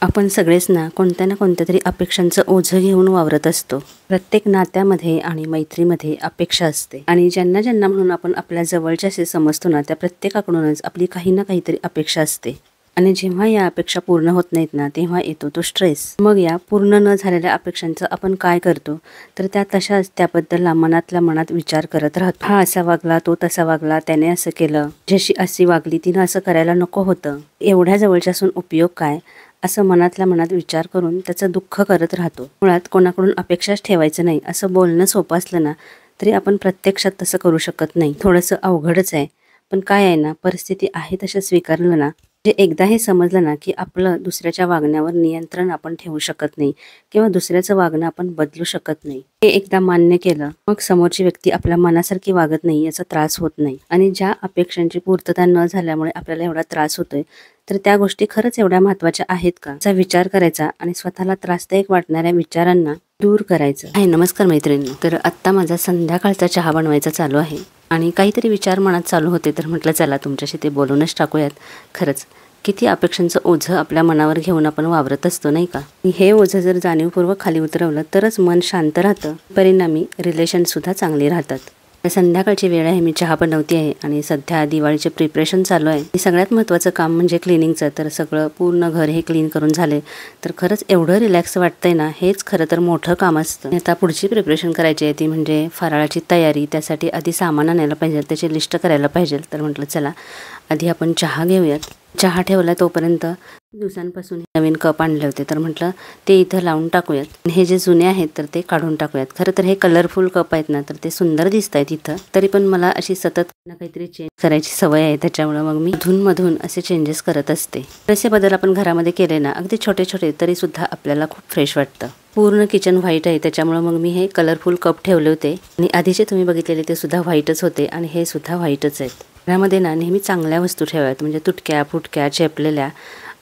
आपण सगळेच ना कोणत्या ना कोणत्या तरी अपेक्षांचं ओझं घेऊन वावरत असतो। प्रत्येक नात्यामध्ये आणि मैत्रीमध्ये अपेक्षा असते आणि ज्यांना ज्यांना म्हणून आपण आपल्या जवळचे असे समजतो ना, त्या प्रत्येकाकडूनच आपली काही ना काहीतरी अपेक्षा असते आणि जेव्हा या अपेक्षा पूर्ण होत नाहीत ना, तेव्हा येतो तो स्ट्रेस। मग या पूर्ण न झालेल्या अपेक्षांचं आपण काय करतो, तर त्या तशाच त्याबद्दल मनातल्या मनात विचार करत राहतो। हा असा वागला, तो तसा वागला, त्याने असं केलं, जशी अशी वागली, तिनं असं करायला नको होतं, एवढ्या जवळच्या असून उपयोग काय, असं मनातल्या मनात विचार करून त्याचं दुःख करत राहतो। मुळात कोणाकडून अपेक्षाच ठेवायचं नाही असं बोलणं सोपं असलं ना, तरी आपण प्रत्यक्षात तसं करू शकत नाही। थोडंसं अवघडच आहे, पण काय आहे ना, परिस्थिती आहे तसं स्वीकारलं ना, जे एकदा हे समजलं ना की आपलं दुसऱ्याच्या वागण्यावर नियंत्रण आपण ठेवू शकत नाही किंवा दुसऱ्याचं वागणं आपण बदलू शकत नाही, हे एकदा मान्य केलं, मग समोरची व्यक्ती आपल्या मनासारखी वागत नाही याचा त्रास होत नाही। आणि ज्या अपेक्षांची पूर्तता न झाल्यामुळे आपल्याला एवढा त्रास होतोय, तर त्या गोष्टी खरंच एवढ्या महत्त्वाच्या आहेत का, याचा विचार करायचा आणि स्वतःला त्रासदायक वाटणाऱ्या विचारांना दूर करायचं आहे। नमस्कार मैत्रिणींनो, तर आत्ता माझा संध्याकाळचा चहा बनवायचा चालू आहे आणि काहीतरी विचार मनात चालू होते, तर म्हटलं चला तुमच्याशी ते बोलूनच टाकूयात। खरंच किती अपेक्षांचं ओझं आपल्या मनावर घेऊन आपण वावरत असतो नाही का। हे ओझं जर जाणीवपूर्वक खाली उतरवलं तरच मन शांत राहतं, परिणामी रिलेशन सुद्धा चांगली राहतात। संध्याकाळची वेळ आहे, मी चहा बनवते आहे आणि सध्या दिवाळीचे प्रिपरेशन चालू आहे। सगळ्यात महत्त्वाचं काम म्हणजे क्लिनिंगचं, तर सगळं पूर्ण घर हे क्लीन करून झाले तर खरंच एवढं रिलॅक्स वाटतंय ना, हेच खरं तर मोठं काम असतं। आता पुढची प्रिपरेशन करायची आहे ती म्हणजे फराळाची तयारी, त्यासाठी आधी सामान आणायला पाहिजे, त्याची लिस्ट करायला पाहिजे। तर म्हटलं चला आधी आपण चहा घेऊयात। चहा ठेवला तोपर्यंत दिवसांपासून नवीन कप आणले होते, तर म्हटलं ते इथं लावून टाकूयात। हे जे जुने आहेत तर ते काढून टाकूयात। खरं तर हे कलरफुल कप आहेत ना, तर ते सुंदर दिसत आहेत इथं, तरी पण मला अशी सतत ना काहीतरी चेंज करायची सवय आहे, त्याच्यामुळे मग मी मधून असे चेंजेस करत असते। तसे बदल आपण घरामध्ये केले ना, अगदी छोटे छोटे, तरी सुद्धा आपल्याला खूप फ्रेश वाटतं। पूर्ण किचन व्हाईट आहे, त्याच्यामुळे मग मी हे कलरफुल कप ठेवले होते आणि आधीचे तुम्ही बघितलेले ते सुद्धा व्हाईटच होते आणि हे सुद्धा व्हाईटच आहेत। घरामध्ये ना नेहमी चांगल्या वस्तू ठेवाव्यात, म्हणजे तुटक्या फुटक्या चेपलेल्या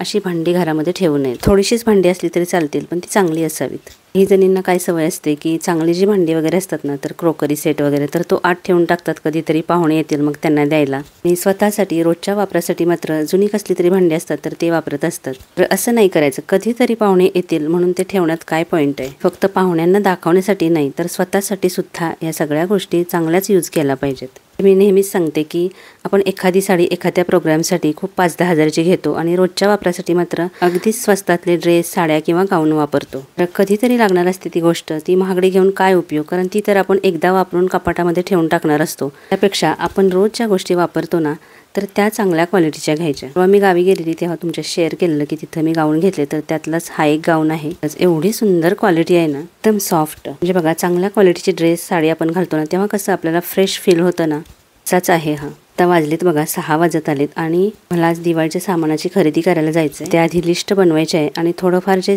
अशी भांडी घरामध्ये ठेवू नये। थोडीशीच भांडी असली तरी चालतील, पण ती चांगली असावीत। ही जणींना काय सवय असते की चांगली जी भांडी वगैरे असतात ना, तर क्रोकरी सेट वगैरे, तर तो आत ठेवून टाकतात, कधीतरी पाहुणे येतील मग त्यांना द्यायला। आणि स्वतःसाठी रोजच्या वापरासाठी मात्र जुनी कसली तरी भांडी असतात तर ते वापरत असतात। तर असं नाही करायचं, कधीतरी पाहुणे येतील म्हणून ते ठेवण्यात काय पॉईंट आहे। फक्त पाहुण्यांना दाखवण्यासाठी नाही, तर स्वतःसाठी सुद्धा या सगळ्या गोष्टी चांगल्याच यूज केल्या पाहिजेत। मी नेहमीच सांगते की आपण एखादी साडी एखाद्या प्रोग्रामसाठी खूप 5-10 हजाराची घेतो आणि रोजच्या वापरासाठी मात्र अगदीच स्वस्तातले ड्रेस, साड्या किंवा गाऊन वापरतो। तर कधीतरी लागणार असते ती गोष्ट, ती महागडी घेऊन काय उपयोग, कारण ती तर आपण एकदा वापरून कपाटामध्ये ठेवून टाकणार असतो। त्यापेक्षा आपण रोजच्या गोष्टी वापरतो ना, तर त्या चांगल्या क्वालिटीच्या घ्यायच्या। जेव्हा मी गावी गेलेली तेव्हा तुमच्या शेअर केलेलं की तिथं मी गाऊन घेतले, तर त्यातलाच हा एक गाऊन आहे। एवढी सुंदर क्वालिटी आहे ना, एकदम सॉफ्ट, म्हणजे बघा चांगल्या क्वालिटीची ड्रेस साडी आपण घालतो ना, तेव्हा कसं आपल्याला फ्रेश फील होतं ना, असाच आहे हा। आता वाजलेत बघा 6 वाजत आलेत आणि मला आज दिवाळीच्या सामानाची खरेदी करायला जायचं आहे। त्याआधी लिस्ट बनवायची आहे आणि थोडंफार जे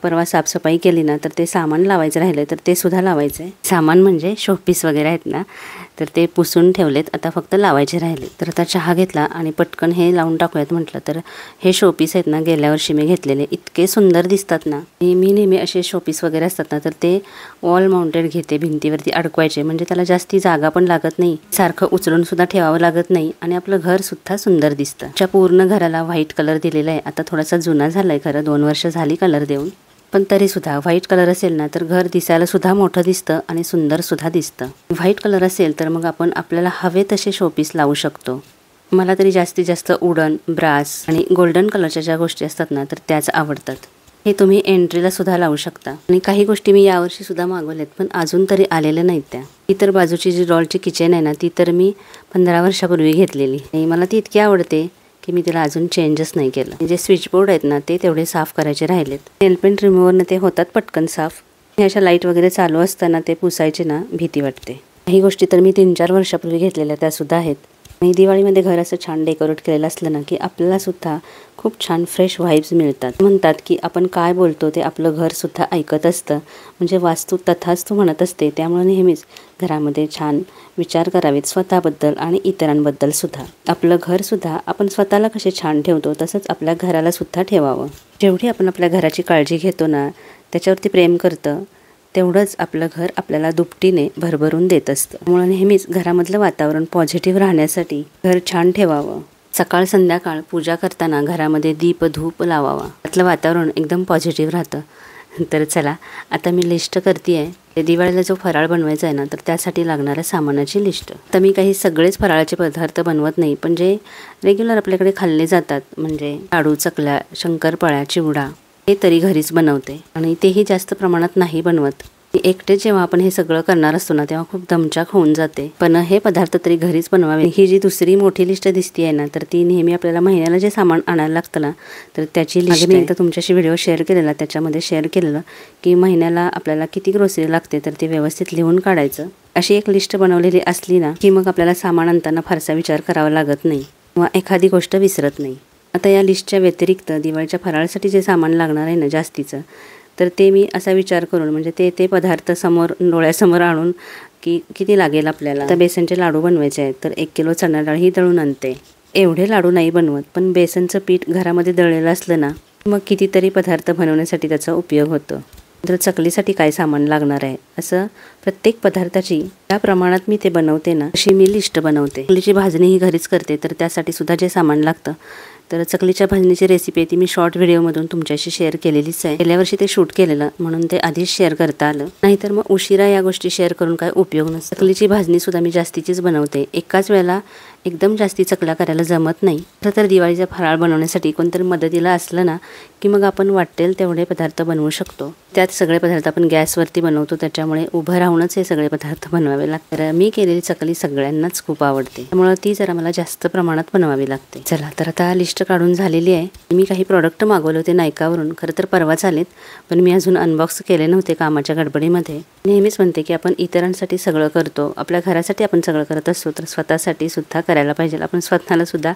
परवा साफसफाई केली ना, तर ते सामान लावायचं राहिलं तर ते सुद्धा लावायचं आहे। सामान म्हणजे शोपीस वगैरे आहेत ना, तर ते पुसून ठेवलेत, आता फक्त लावायचे राहिले। तर आता चहा घेतला आणि पटकन हे लावून टाकूयात म्हटलं। तर हे शोपीस आहेत ना, गेल्या वर्षी मी घेतलेले, इतके सुंदर दिसतात ना। मी नेहमी असे शोपीस वगैरे असतात ना, तर ते वॉल माउंटेड घेते, भिंतीवरती अडकवायचे, म्हणजे त्याला जास्ती जागा पण लागत नाही, सारखं उचलून सुद्धा ठेवावं लागत नाही आणि आपलं घर सुद्धा सुंदर दिसतं। च्या पूर्ण घराला व्हाईट कलर दिलेला आहे, आता थोडासा जुना झालाय खरं, 2 वर्ष झाली कलर देऊन, पण तरी सुद्धा व्हाईट कलर असेल ना, तर घर दिसायला सुद्धा मोठं दिसतं आणि सुंदर सुद्धा दिसतं। व्हाईट कलर असेल तर मग आपण आपल्याला हवे तसे शोपीस लावू शकतो। मला तरी जास्तीत जास्त वुडन, ब्रास आणि गोल्डन कलरच्या ज्या गोष्टी असतात ना, तर त्याच आवडतात। हे तुम्ही एंट्रीला सुद्धा लावू शकता। आणि काही गोष्टी मी यावर्षी सुद्धा मागवल्यात, पण अजून तरी आलेल्या नाहीत त्या। इतर बाजूची जी डॉलची किचन आहे ना, ती तर मी 15 वर्षापूर्वी घेतलेली आणि मला ती इतकी आवडते की मी तिला अजून चेंजच नाही केलं। जे स्विच बोर्ड आहेत ना, ते तेवढे साफ करायचे राहिलेत। नेलपेंट रिमूव्हरने ते होतात पटकन साफ। अशा लाईट वगैरे चालू असताना ते पुसायचे ना, भीती वाटते। काही गोष्टी तर मी 3-4 वर्षापूर्वी घेतलेल्या त्या सुद्धा आहेत। आणि दिवाळीमध्ये घर असं छान डेकोरेट केलेलं असलं ना, की आपल्याला सुद्धा खूप छान फ्रेश व्हाइब्स मिळतात। म्हणतात की आपण काय बोलतो ते आपलं घर सुद्धा ऐकत असतं, म्हणजे वास्तू तथास्तु म्हणत असते। त्यामुळे नेहमीच घरामध्ये छान विचार करावेत स्वतःबद्दल आणि इतरांबद्दल सुद्धा। आपलं घर सुद्धा आपण स्वतःला कसे छान ठेवतो, तसंच आपल्या घराला सुद्धा ठेवावं। जेवढी आपण आपल्या घराची काळजी घेतो ना, त्याच्यावरती प्रेम करतं, तेवढंच आपलं घर आपल्याला दुपटीने भरभरून देत असतं। त्यामुळे नेहमीच घरामधलं वातावरण पॉझिटिव्ह राहण्यासाठी घर छान ठेवावं, सकाळ संध्याकाळ पूजा करताना घरामध्ये दीप धूप लावावा, त्यातलं वातावरण एकदम पॉझिटिव्ह राहतं. तर चला आता मी लिस्ट करते आहे. दिवाळीला जो फराळ बनवायचा आहे ना, तर त्यासाठी लागणाऱ्या सामानाची लिस्ट. तर मी काही सगळेच फराळाचे पदार्थ बनवत नाही, पण जे रेग्युलर आपल्याकडे खाल्ले जातात म्हणजे लाडू, चकल्या, शंकरपाळ्या, चिवडा हे तरी घरीच बनवते आणि तेही जास्त प्रमाणात नाही बनवत. एकटे जेव्हा आपण हे सगळं करणार असतो ना, तेव्हा खूप दमछाक होऊन जाते. पण हे पदार्थ तरी घरीच बनवावे. ही जी दुसरी मोठी लिस्ट दिसतीये ना, तर ती नेहमी आपल्याला महिन्याला जे सामान आणायला लागतं ना, तर त्याची लिस्ट मी एकदा तुमच्याशी व्हिडिओ शेअर केलेला, त्याच्यामध्ये शेअर केलेलं की महिन्याला आपल्याला किती ग्रोसरी लागते तर ते व्यवस्थित लिहून काढायचं. अशी एक लिस्ट बनवलेली असली ना की मग आपल्याला सामान आणताना फारसा विचार करावा लागत नाही किंवा एखादी गोष्ट विसरत नाही. आता या लिस्टच्या व्यतिरिक्त दिवाळीच्या फराळासाठी जे सामान लागणार आहे ना जास्तीचं, तर ते मी असा विचार करून म्हणजे ते पदार्थ समोर डोळ्यासमोर आणून की किती लागेल आपल्याला. तर बेसनचे लाडू बनवायचे आहेत तर 1 किलो चणा डाळ ही दळून आणते. एवढे लाडू नाही बनवत, पण बेसनचं पीठ घरामध्ये दळलेलं असलं ना मग कितीतरी पदार्थ बनवण्यासाठी त्याचा उपयोग होतो. तर चकलीसाठी काय सामान लागणार आहे असं प्रत्येक पदार्थाची त्या प्रमाणात मी ते बनवते ना, अशी मी लिस्ट बनवते. चकलीची भाजणी ही घरीच करते, तर त्यासाठी सुद्धा जे सामान लागतं, तर चकलीच्या भाजणीची रेसिपी आहे ती मी शॉर्ट व्हिडिओमधून तुमच्याशी शेअर केलेलीच आहे. गेल्या वर्षी ते शूट केलेलं म्हणून ते आधीच शेअर करता आलं, नाहीतर मग उशिरा या गोष्टी शेअर करून काय उपयोग नसतो. चकलीची भाजणी सुद्धा मी जास्तीचीच बनवते. एकाच वेळेला एकदम जास्ती चकल्या करायला जमत नाही. तर दिवाळीचा फराळ बनवण्यासाठी कोणतरी मदतीला असलं ना की मग आपण वाटेल तेवढे पदार्थ बनवू शकतो. त्यात सगळे पदार्थ आपण गॅसवरती बनवतो, त्याच्यामुळे उभं राहूनच हे सगळे पदार्थ बनवावे लागतात. तर मी केलेली चकली सगळ्यांनाच खूप आवडते, त्यामुळे ती जरा मला जास्त प्रमाणात बनवावी लागते. चला तर आता लिस्ट काढून झालेली आहे. मी काही प्रोडक्ट मागवले होते नायकावरून, खरं तर परवाच आलेत, पण मी अजून अनबॉक्स केले नव्हते कामाच्या गडबडीमध्ये. नेहमीच म्हणते की आपण इतरांसाठी सगळं करतो, आपल्या घरासाठी आपण सगळं करत असतो, तर स्वतःसाठी सुद्धा करायला पाहिजे. आपण स्वतःला सुद्धा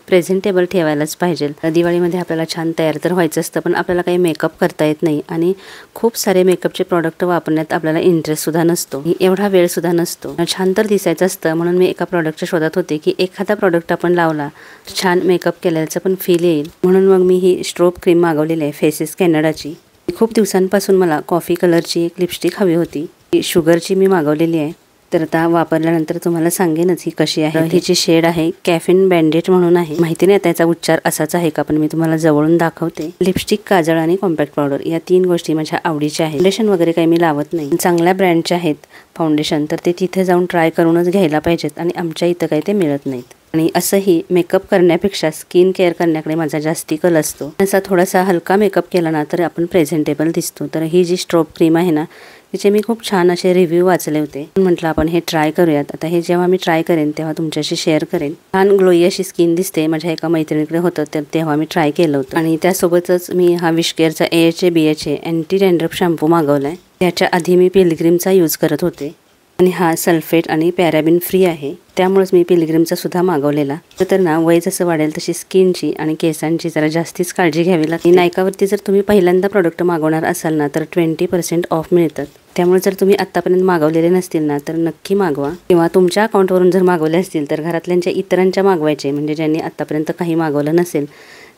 प्रेझेंटेबल ठेवायलाच पाहिजे. दिवाळीमध्ये आपल्याला छान तयार तर व्हायचं असतं, पण आपल्याला काही मेकअप करता येत नाही आणि खूप सारे मेकअपचे प्रोडक्ट वापरण्यात आपल्याला इंटरेस्ट सुद्धा नसतो, एवढा वेळ सुद्धा नसतो. छान तर दिसायचं असतं म्हणून मी एका प्रॉडक्टच्या शोधात होते की एखादा प्रॉडक्ट आपण लावला छान मेकअप केल्याचं पण फील येईल, म्हणून मग मी ही स्ट्रोब क्रीम मागवलेली आहे फेसेस कॅनडाची. खूप दिवसांपासून मला कॉफी कलरची एक लिपस्टिक हवी होती, शुगरची मी मागवलेली आहे. तर आता वापरल्यानंतर तुम्हाला सांगेनच ही कशी आहे. हिची शेड आहे कॅफिन बँडेट म्हणून आहे. माहिती नाही त्याचा उच्चार असाच आहे का, पण मी तुम्हाला जवळून दाखवते. लिपस्टिक, काजळ आणि कॉम्पॅक्ट पावडर या 3 गोष्टी माझ्या आवडीच्या आहेत. फाउंडेशन वगैरे काही मी लावत नाही. चांगल्या ब्रँडचे आहेत फाउंडेशन, तर ते तिथे जाऊन ट्राय करूनच घ्यायला पाहिजेत आणि आमच्या इथं काही ते मिळत नाहीत. आणि असंही मेकअप करण्यापेक्षा स्किन केअर करण्याकडे माझा जास्ती कल असतो. असा थोडासा हलका मेकअप केला ना तर आपण प्रेझेंटेबल दिसतो. तर ही जी स्ट्रोब क्रीम आहे ना तिचे मी खूप छान असे रिव्ह्यू वाचले होते, म्हटलं आपण हे ट्राय करूयात. आता हे जेव्हा मी ट्राय करेन तेव्हा तुमच्याशी शेअर करेन. छान ग्लोई अशी स्किन दिसते. माझ्या एका मैत्रिणीकडे होतं तर तेव्हा मी ट्राय केलं होतं. आणि त्यासोबतच मी हा विशकेअरचा AHA BHA anti dandruff shampoo मागवलाय. त्याच्या आधी मी पिलग्रिमचा यूज करत होते आणि हा सल्फेट आणि पॅराबिन फ्री आहे, त्यामुळेच मी पिलग्रिमचा सुद्धा मागवलेला. तर ना वय जसं वाढेल तशी स्किनची आणि केसांची जरा जास्तीच काळजी घ्यावी लागते. नायकावरती जर तुम्ही पहिल्यांदा प्रोडक्ट मागवणार असाल ना तर 20% ऑफ मिळतात. त्यामुळे जर तुम्ही आत्तापर्यंत मागवलेले नसतील ना तर नक्की मागवा, किंवा तुमच्या अकाउंटवरून जर मागवले असतील तर घरातल्यांच्या इतरांच्या मागवायचे, म्हणजे ज्यांनी आत्तापर्यंत काही मागवलं नसेल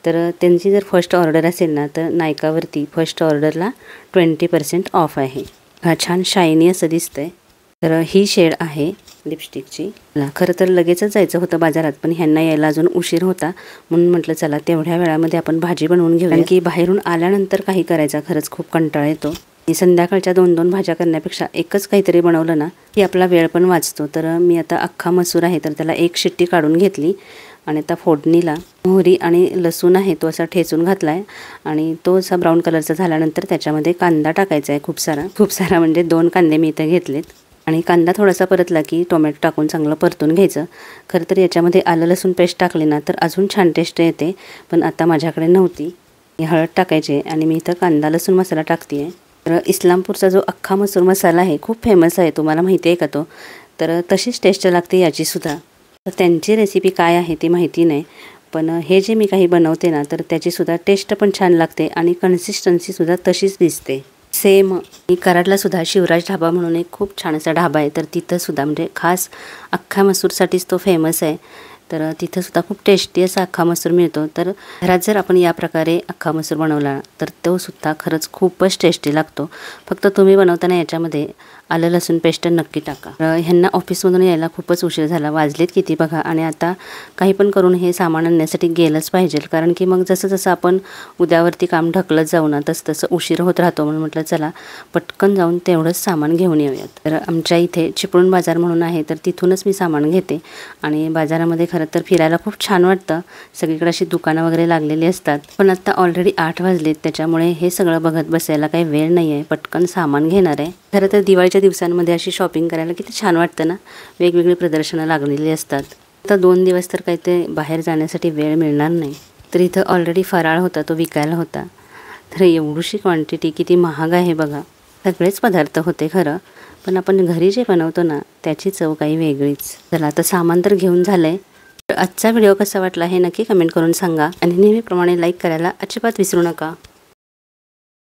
तर त्यांची जर फर्स्ट ऑर्डर असेल ना तर नायकावरती फर्स्ट ऑर्डरला 20% ऑफ आहे. हा छान शायनी असं दिसतंय. तर ही शेड आहे लिपस्टिकची. खरं तर लगेचच जायचं होतं बाजारात, पण ह्यांना यायला अजून उशीर होता म्हणून म्हटलं चला तेवढ्या वेळामध्ये आपण भाजी बनवून घेऊ, कारण की बाहेरून आल्यानंतर काही करायचा खरंच खूप कंटाळा येतो. संध्याकाळच्या 2-2 भाज्या करण्यापेक्षा एकच काहीतरी बनवलं ना की आपला वेळ पण वाचतो. तर मी आता अख्खा मसूर आहे तर त्याला 1 शिट्टी काढून घेतली आणि आता फोडणीला मोहरी आणि लसूण आहे तो असा ठेचून घातलाय आणि तो असा ब्राऊन कलरचा झाल्यानंतर त्याच्यामध्ये कांदा टाकायचा आहे. खूप सारा म्हणजे 2 कांदे मी इथे घेतलेत. आणि कांदा थोडासा परतला की टोमॅटो टाकून चांगलं परतून घ्यायचं. खरं तर याच्यामध्ये आलं लसूण पेस्ट टाकली ना तर अजून छान टेस्ट येते, पण आता माझ्याकडे नव्हती. हळद टाकायची आणि मी इथं कांदा लसूण मसाला टाकते आहे. तर इस्लामपूरचा जो अख्खा मसूर मसाला आहे खूप फेमस आहे, तुम्हाला माहिती आहे का तो? तर तशीच टेस्ट लागते याची सुद्धा. तर त्यांची रेसिपी काय आहे ती माहिती नाही, पण हे जे मी काही बनवते ना तर त्याची सुद्धा टेस्ट पण छान लागते आणि कन्सिस्टन्सी सुद्धा तशीच दिसते सेम. कराडला सुद्धा शिवराज ढाबा म्हणून एक खूप छान असा ढाबा आहे, तर तिथं सुद्धा म्हणजे खास अख्ख्या मसूरसाठीच तो फेमस आहे. तर तिथं सुद्धा खूप टेस्टी असा अख्खा मसूर मिळतो. तर घरात जर आपण या प्रकारे अख्खा मसूर बनवला तर तो सुद्धा खरंच खूपच टेस्टी लागतो. फक्त तुम्ही बनवताना याच्यामध्ये आलं लसूण पेस्ट नक्की टाका. ह्यांना ऑफिसमधून यायला खूपच उशीर झाला, वाजलेत किती बघा. आणि आता काही पण करून हे सामान आणण्यासाठी गेलंच पाहिजे, कारण की मग जसं जसं आपण उद्यावरती काम ढकलत जाऊ ना तसं तसं उशीर होत राहतो. म्हणून म्हटलं चला पटकन जाऊन तेवढंच सामान घेऊन येऊयात. तर आमच्या इथे चिपळूण बाजार म्हणून आहे, तर तिथूनच मी सामान घेते. आणि बाजारामध्ये खरं तर फिरायला खूप छान वाटतं. सगळीकडे अशी दुकानं वगैरे लागलेली असतात. पण आता ऑलरेडी 8 वाजलेत, त्याच्यामुळे हे सगळं बघत बसायला काही वेळ नाही आहे. पटकन सामान घेणार आहे. खरं तर दिवाळीच्या दिवसांमध्ये अशी शॉपिंग करायला किती छान वाटतं ना. वेगवेगळी प्रदर्शनं लागलेली असतात. आता 2 दिवस तर काही ते बाहेर जाण्यासाठी वेळ मिळणार नाही. तर इथं ऑलरेडी फराळ होता, तो विकायला होता. तर एवढीशी क्वांटिटी किती महाग आहे बघा. सगळेच पदार्थ होते खरं, पण आपण घरी जे बनवतो ना त्याची चव काही वेगळीच. चला आता सामान तर घेऊन झालंय. तर आजचा व्हिडिओ कसा वाटला हे नक्की कमेंट करून सांगा. आणि नेहमीप्रमाणे लाईक करायला अजिबात विसरू नका.